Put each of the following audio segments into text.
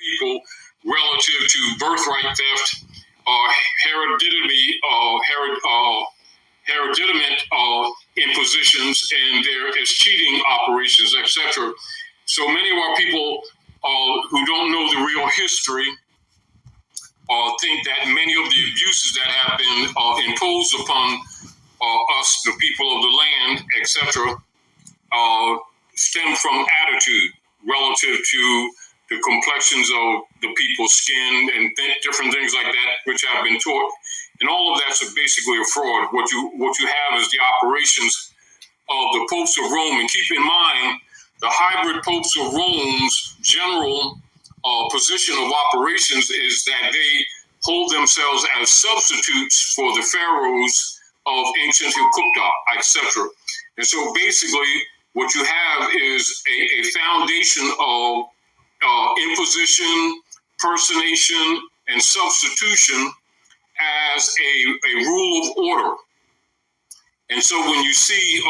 people relative to birthright theft, hereditament impositions, and there is cheating operations, etc. So many of our people who don't know the real history think that many of the abuses that have been imposed upon us, the people of the land, etc., stem from attitude relative to the complexions of the people's skin and different things like that, which have been taught. And all of that's basically a fraud. What you have is the operations of the popes of Rome. And keep in mind, the hybrid popes of Rome's general position of operations is that they hold themselves as substitutes for the pharaohs of ancient Hikkupta, etc. And so basically, what you have is a foundation of imposition, personation, and substitution as a rule of order. And so when you see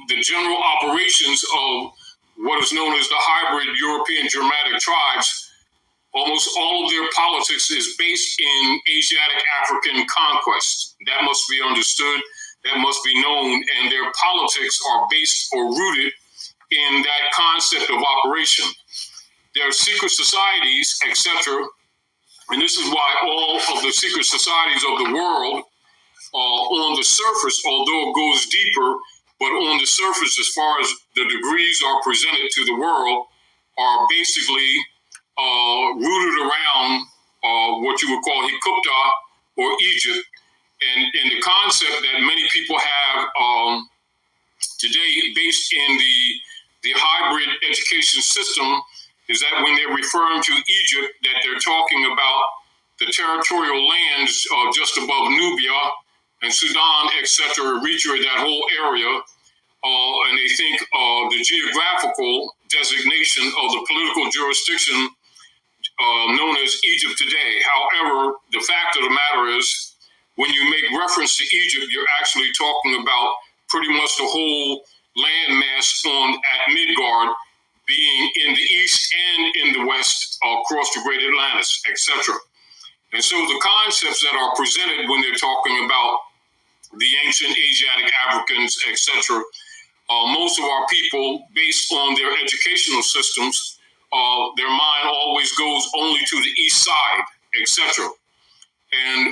the general operations of what is known as the hybrid European Germanic tribes, almost all of their politics is based in Asiatic African conquest. That must be understood. That must be known. And their politics are based or rooted in that concept of operation. There are secret societies, etc. And this is why all of the secret societies of the world on the surface, although it goes deeper, but on the surface, as far as the degrees are presented to the world, are basically rooted around what you would call Hikkupta or Egypt. And the concept that many people have today based in the hybrid education system is that when they're referring to Egypt, that they're talking about the territorial lands just above Nubia and Sudan, etc., Eritrea, that whole area, and they think the geographical designation of the political jurisdiction known as Egypt today. However, the fact of the matter is, when you make reference to Egypt, you're actually talking about pretty much the whole landmass at Midgard, being in the east and in the west, across the Great Atlantis, etc. And so the concepts that are presented when they're talking about the ancient Asiatic Africans, etc., most of our people, based on their educational systems, their mind always goes only to the east side, etc. And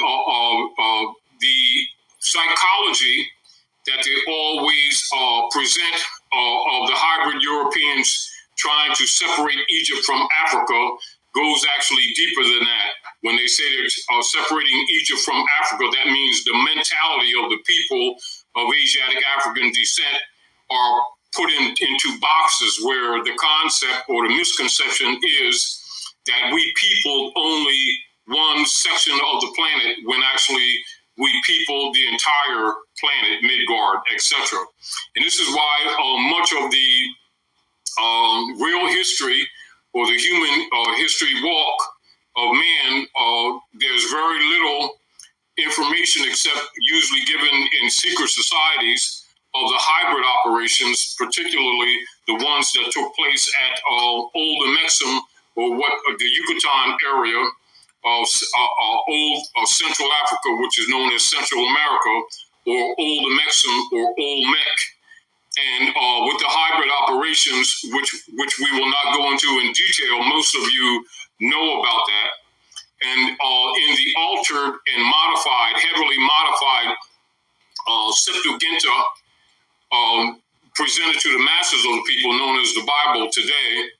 the psychology that they always present of the hybrid Europeans trying to separate Egypt from Africa goes actually deeper than that. When they say they're separating Egypt from Africa, that means the mentality of the people of Asiatic African descent are put into boxes where the concept or the misconception is that we peopled only one section of the planet when actually we peopled the entire planet, Midgard, etc. And this is why much of the real history or the human history walk of man, there's very little information except usually given in secret societies of the hybrid operations, particularly the ones that took place at Old Amexem, or what the Yucatan area of old Central Africa, which is known as Central America, or Old Amexem or Old Mek. And with the hybrid operations, which we will not go into in detail, most of you know about that. And in the altered and modified, heavily modified Septuaginta, presented to the masses of the people, known as the Bible today,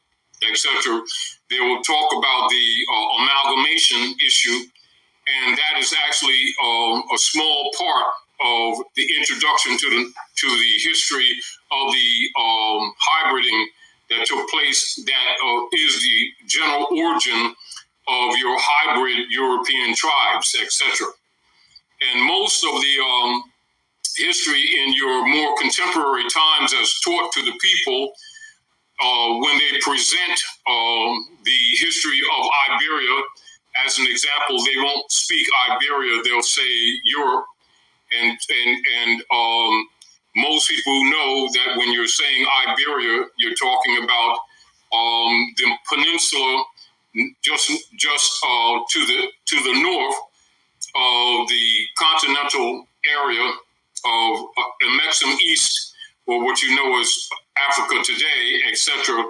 etc., they will talk about the amalgamation issue, and that is actually a small part of the introduction to the history of the hybriding that took place. That is the general origin of your hybrid European tribes, etc. And most of the history in your more contemporary times as taught to the people, when they present the history of Iberia, as an example, they won't speak Iberia, they'll say Europe. And most people know that when you're saying Iberia, you're talking about the peninsula just to the north of the continental area of the Mexican East, or what you know as Africa today, etc.,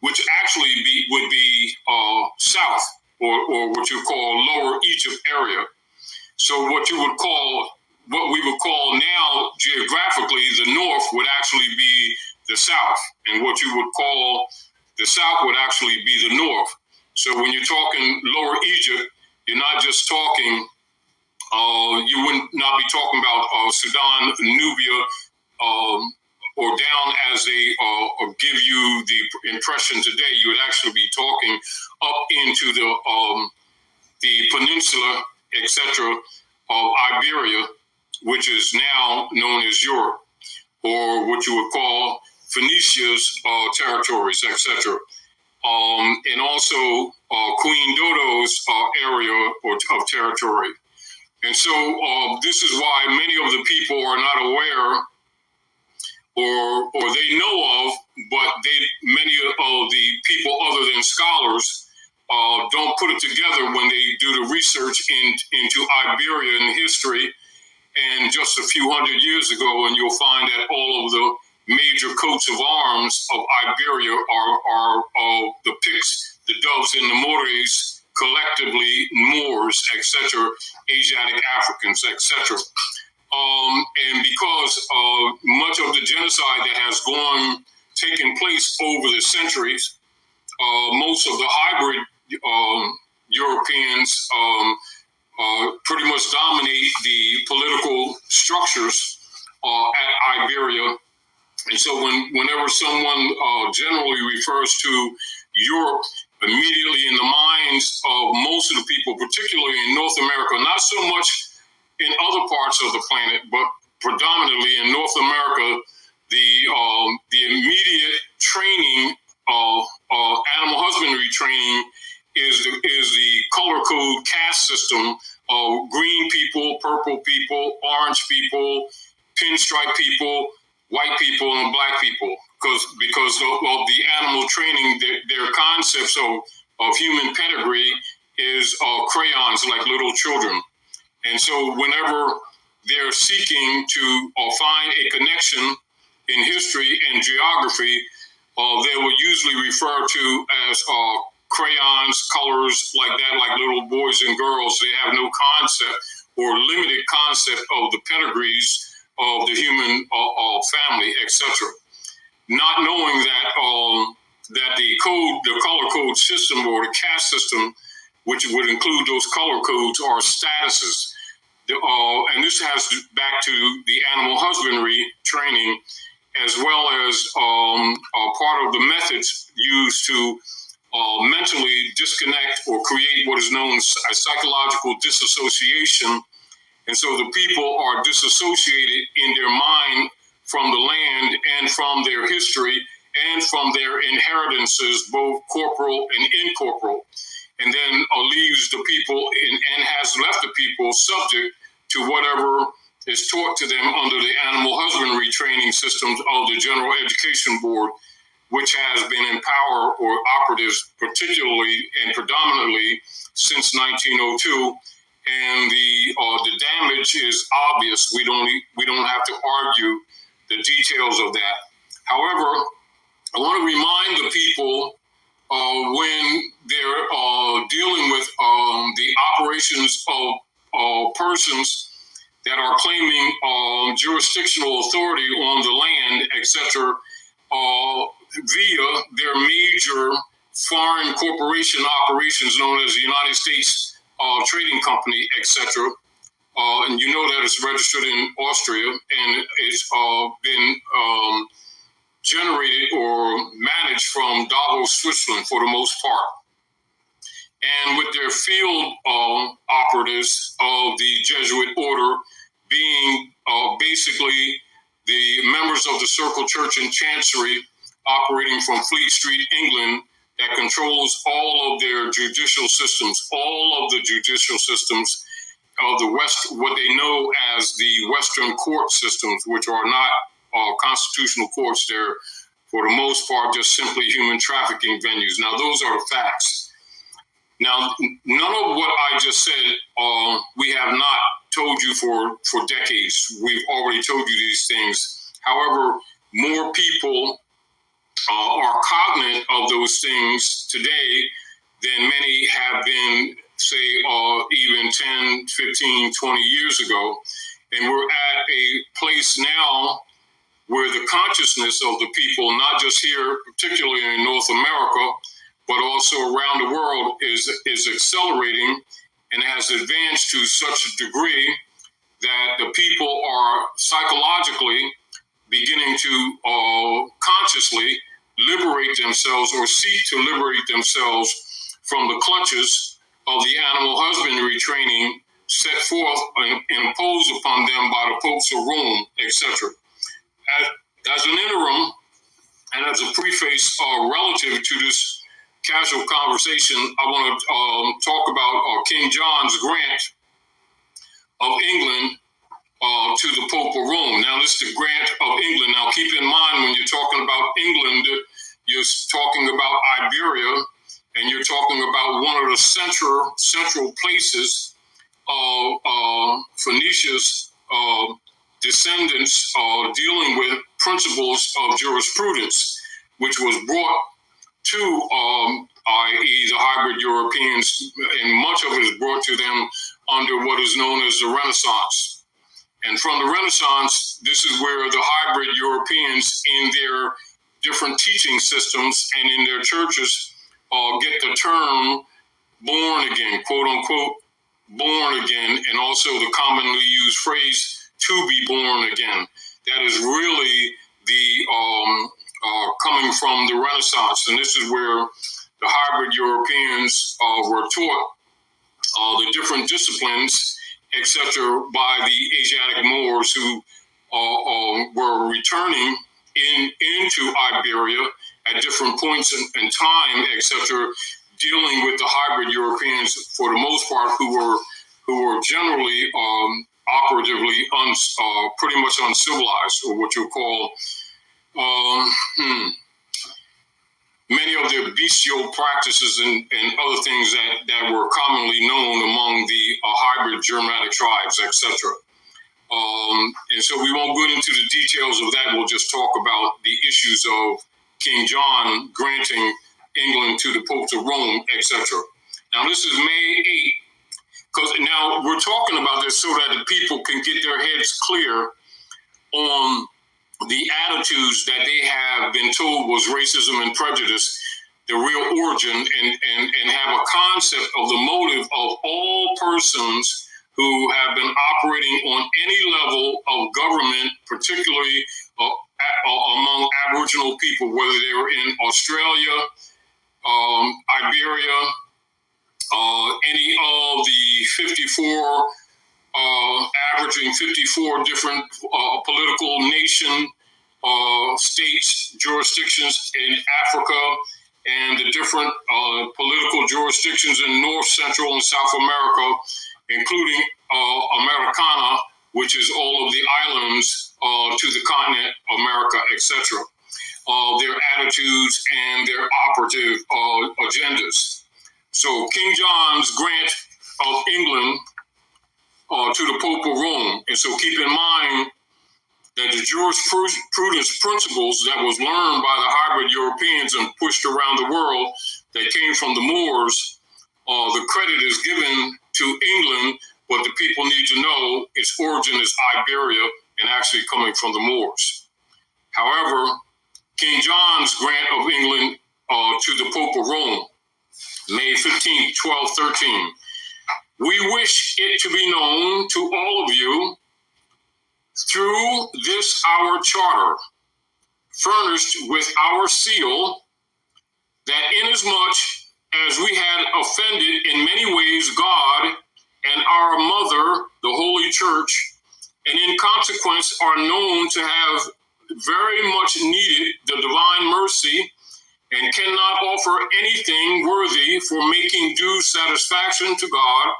which actually would be south, or what you call Lower Egypt area. So what we would call now geographically the north would actually be the south, and what you would call the south would actually be the north. So when you're talking Lower Egypt, you're not just talking, you would not be talking about Sudan, Nubia, or down as they give you the impression today. You would actually be talking up into the peninsula, etc., of Iberia, which is now known as Europe, or what you would call Phoenicia's territories, etc., and also Queen Dodo's area of territory. And so this is why many of the people are not aware, or they know of, but many of the people other than scholars don't put it together when they do the research into Iberian history. And just a few hundred years ago, and you'll find that all of the major coats of arms of Iberia are the Picts, the Doves, and the Mores, collectively Moors, etc., Asiatic Africans, etc. And because much of the genocide that has taken place over the centuries, most of the hybrid Europeans pretty much dominate the political structures at Iberia. And so whenever someone generally refers to Europe, immediately in the minds of most of the people, particularly in North America, not so much in other parts of the planet, but predominantly in North America, the immediate training of animal husbandry training is the color code caste system of green people, purple people, orange people, pinstripe people, white people, and black people. Because of the animal training, their concepts of human pedigree is crayons like little children. And so whenever they're seeking to find a connection in history and geography, they will usually refer to as crayons, colors like that, like little boys and girls. They have no concept or limited concept of the pedigrees of the human family, etc. Not knowing that the color code system or the caste system, which would include those color codes, are statuses. And this has back to the animal husbandry training, as well as part of the methods used to mentally disconnect or create what is known as psychological disassociation. And so the people are disassociated in their mind from the land and from their history and from their inheritances, both corporal and incorporeal, and then leaves the people and has left the people subject to whatever is taught to them under the animal husbandry training systems of the General Education Board, which has been in power or operative particularly and predominantly since 1902. And the damage is obvious. We don't have to argue the details of that. However, I want to remind the people when they're dealing with the operations of persons that are claiming jurisdictional authority on the land, etc., via their major foreign corporation operations known as the United States Trading Company, etc. And you know that it's registered in Austria, and it's been generated or managed from Davos, Switzerland, for the most part. And with their field operatives of the Jesuit order being basically the members of the Circle Church and Chancery operating from Fleet Street, England, that controls all of their judicial systems, all of the judicial systems of the West, what they know as the Western court systems, which are not constitutional courts. They're, for the most part, just simply human trafficking venues. Now, those are the facts. Now, none of what I just said, we have not told you for decades. We've already told you these things. However, more people are cognizant of those things today than many have been, say, even 10, 15, 20 years ago. And we're at a place now where the consciousness of the people, not just here, particularly in North America, but also around the world, is accelerating and has advanced to such a degree that the people are psychologically beginning to consciously liberate themselves or seek to liberate themselves from the clutches of the animal husbandry training set forth and imposed upon them by the popes of Rome, etc. As an interim and as a preface relative to this casual conversation, I want to talk about King John's grant of England to the Pope of Rome. Now, this is the grant of England. Now, keep in mind, when you're talking about England, you're talking about Iberia, and you're talking about one of the central places of Phoenicia's descendants dealing with principles of jurisprudence, which was brought to, i.e., the hybrid Europeans, and much of it is brought to them under what is known as the Renaissance. And from the Renaissance, this is where the hybrid Europeans, in their different teaching systems and in their churches, get the term born again, quote unquote, born again, and also the commonly used phrase to be born again. That is really the coming from the Renaissance. And this is where the hybrid Europeans were taught the different disciplines, etc., by the Asiatic Moors who were returning into Iberia at different points in time, etc., dealing with the hybrid Europeans for the most part, who were generally operatively pretty much uncivilized, or what you'll call many of their bestial practices and other things that were commonly known among the hybrid Germanic tribes, etc. And so we won't go into the details of that. We'll just talk about the issues of King John granting England to the popes of Rome, etc. Now, this is May 8th, because now we're talking about this so that the people can get their heads clear on the attitudes that they have been told was racism and prejudice, the real origin, and have a concept of the motive of all persons who have been operating on any level of government, particularly among Aboriginal people, whether they were in Australia, Iberia, any of the 54, averaging 54 different political nation states, jurisdictions in Africa, and the different political jurisdictions in North, Central, and South America, including Americana, which is all of the islands to the continent, America, etc. Their attitudes and their operative agendas. So King John's grant of England to the Pope of Rome. And so keep in mind that the jurisprudence principles that was learned by the hybrid Europeans and pushed around the world that came from the Moors, the credit is given to England, but the people need to know its origin is Iberia and actually coming from the Moors. However, King John's grant of England to the Pope of Rome, May 15, 1213. We wish it to be known to all of you through this our charter, furnished with our seal, that inasmuch as we had offended in many ways God and our mother, the Holy Church, and in consequence are known to have very much needed the divine mercy and cannot offer anything worthy for making due satisfaction to God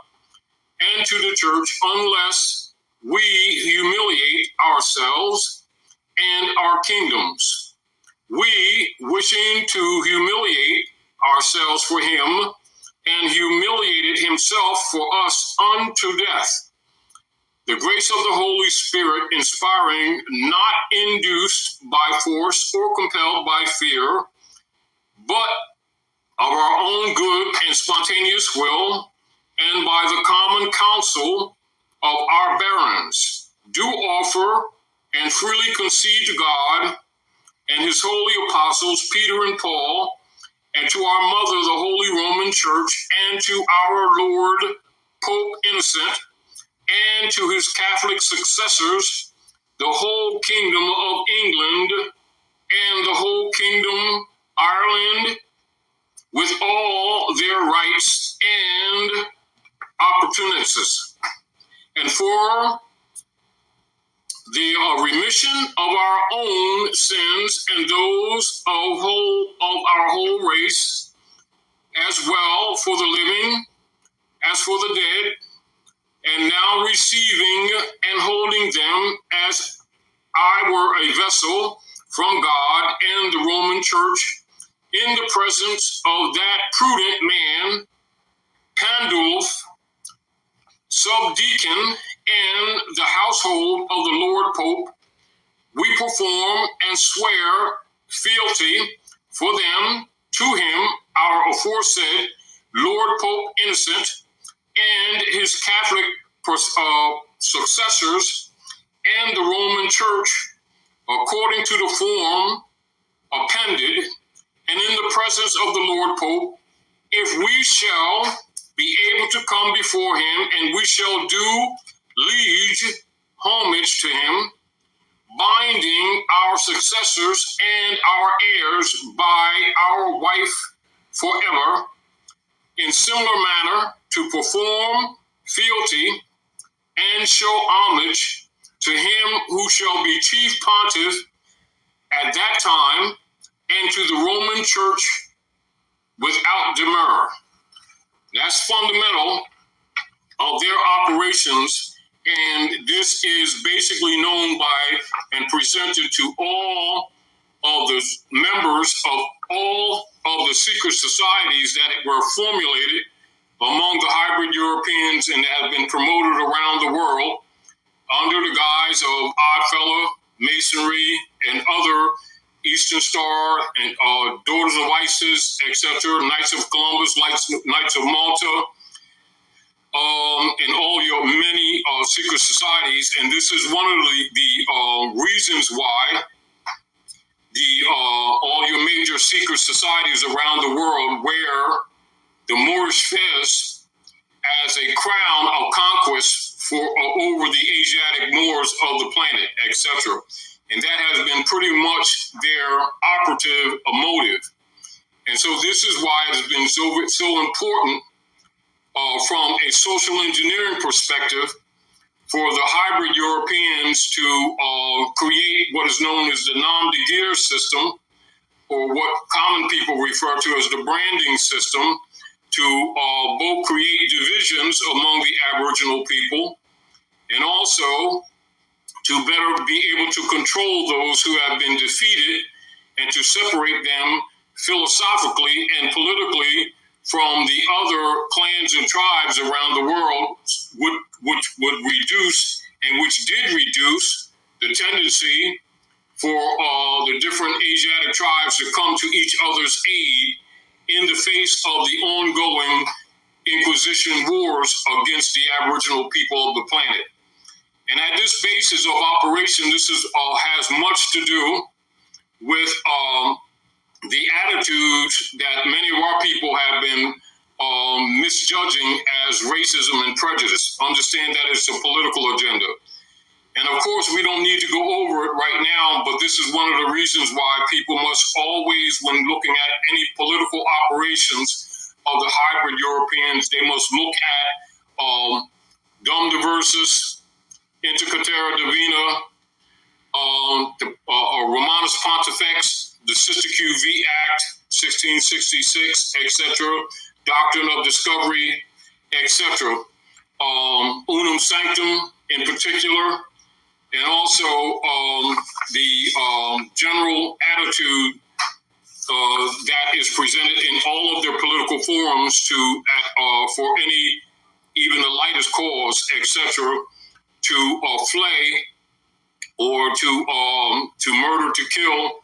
and to the church unless we humiliate ourselves and our kingdoms. We, wishing to humiliate ourselves for him and humiliated himself for us unto death. The grace of the Holy Spirit, inspiring, not induced by force or compelled by fear, but of our own good and spontaneous will, and by the common counsel of our barons, do offer and freely concede to God and his holy apostles, Peter and Paul, and to our mother, the Holy Roman Church, and to our Lord, Pope Innocent, and to his Catholic successors, the whole kingdom of England and the whole kingdom Ireland, with all their rights and opportunities, and for the remission of our own sins and those of our whole race, as well for the living as for the dead, and now receiving and holding them as I were a vessel from God and the Roman Church, in the presence of that prudent man, Pandulf, subdeacon, and the household of the Lord Pope, we perform and swear fealty for them to him, our aforesaid Lord Pope Innocent, and his Catholic successors, and the Roman Church, according to the form appended, and in the presence of the Lord Pope, if we shall be able to come before him, and we shall do liege homage to him, binding our successors and our heirs by our wife forever, in similar manner to perform fealty and show homage to him who shall be chief pontiff at that time, and to the Roman Church without demur. That's fundamental of their operations, and this is basically known by and presented to all of the members of all of the secret societies that were formulated among the hybrid Europeans and have been promoted around the world under the guise of Oddfellow, Masonry, and other Eastern Star and Daughters of Isis, etc., Knights of Columbus, Knights of Malta, and all your many secret societies. And this is one of the reasons why all your major secret societies around the world wear the Moorish fez as a crown of conquest for over the Asiatic Moors of the planet, etc. And that has been pretty much their operative motive. And so this is why it has been so important from a social engineering perspective for the hybrid Europeans to create what is known as the nom de guerre system, or what common people refer to as the branding system, to both create divisions among the Aboriginal people and also to better be able to control those who have been defeated and to separate them philosophically and politically from the other clans and tribes around the world, which would reduce and which did reduce the tendency for the different Asiatic tribes to come to each other's aid in the face of the ongoing Inquisition wars against the Aboriginal people of the planet. And at this basis of operation, this is, has much to do with the attitudes that many of our people have been misjudging as racism and prejudice. Understand that it's a political agenda. And of course, we don't need to go over it right now, but this is one of the reasons why people must always, when looking at any political operations of the hybrid Europeans, they must look at Dum Diversus, Inter Caetera Divina, Romanus Pontifex, the Sister QV Act, 1666, etc., Doctrine of Discovery, etc., Unum Sanctum in particular, and also the general attitude that is presented in all of their political forums for any, even the lightest cause, etc., to flay or to murder, to kill,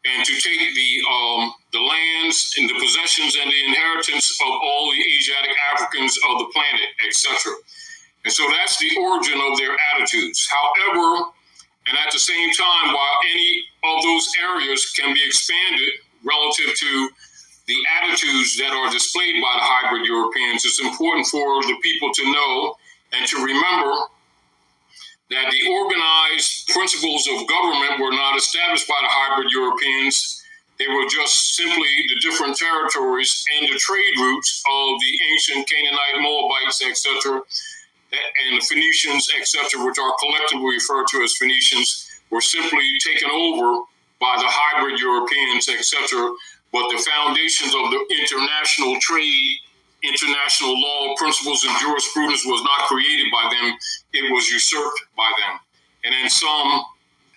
and to take the lands and the possessions and the inheritance of all the Asiatic Africans of the planet, etc. And so that's the origin of their attitudes. However, and at the same time, while any of those areas can be expanded relative to the attitudes that are displayed by the hybrid Europeans, it's important for the people to know and to remember that the organized principles of government were not established by the hybrid Europeans. They were just simply the different territories and the trade routes of the ancient Canaanite, Moabites, etc., and the Phoenicians, etc., which are collectively referred to as Phoenicians, were simply taken over by the hybrid Europeans, etc., but the foundations of the international trade, international law, principles, and jurisprudence was not created by them. It was usurped by them. And then some,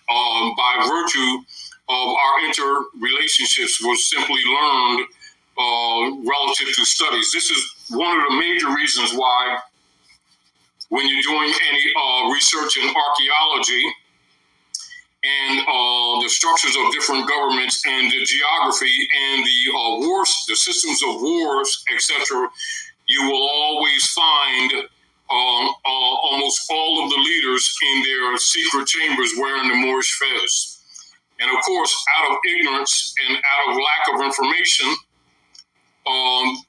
by virtue of our interrelationships, was simply learned relative to studies. This is one of the major reasons why when you're doing any research in archaeology and the structures of different governments and the geography and the wars, the systems of wars, etc., you will always find almost all of the leaders in their secret chambers wearing the Moorish fez. And of course, out of ignorance and out of lack of information,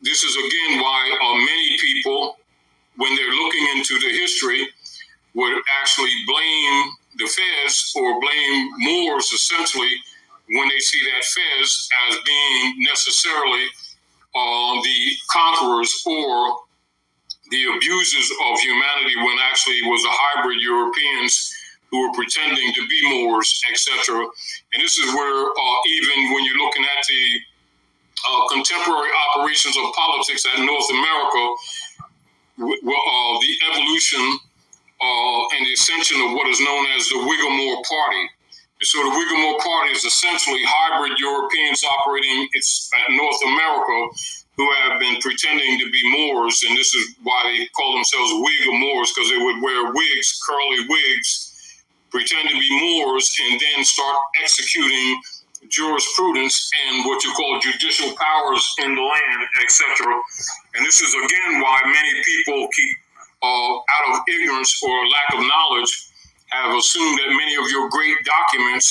this is again why many people, when they're looking into the history, would actually blame the Fez or blame Moors essentially when they see that Fez as being necessarily the conquerors or the abusers of humanity, when actually it was the hybrid Europeans who were pretending to be Moors, etc. And this is where even when you're looking at the contemporary operations of politics at North America, the evolution and the ascension of what is known as the Whiggamore Party. And so the Whiggamore Party is essentially hybrid Europeans operating at North America who have been pretending to be Moors, and this is why they call themselves Whiggamores, because they would wear wigs, curly wigs, pretend to be Moors, and then start executing jurisprudence and what you call judicial powers in the land, etc. And this is again why many people keep out of ignorance or lack of knowledge have assumed that many of your great documents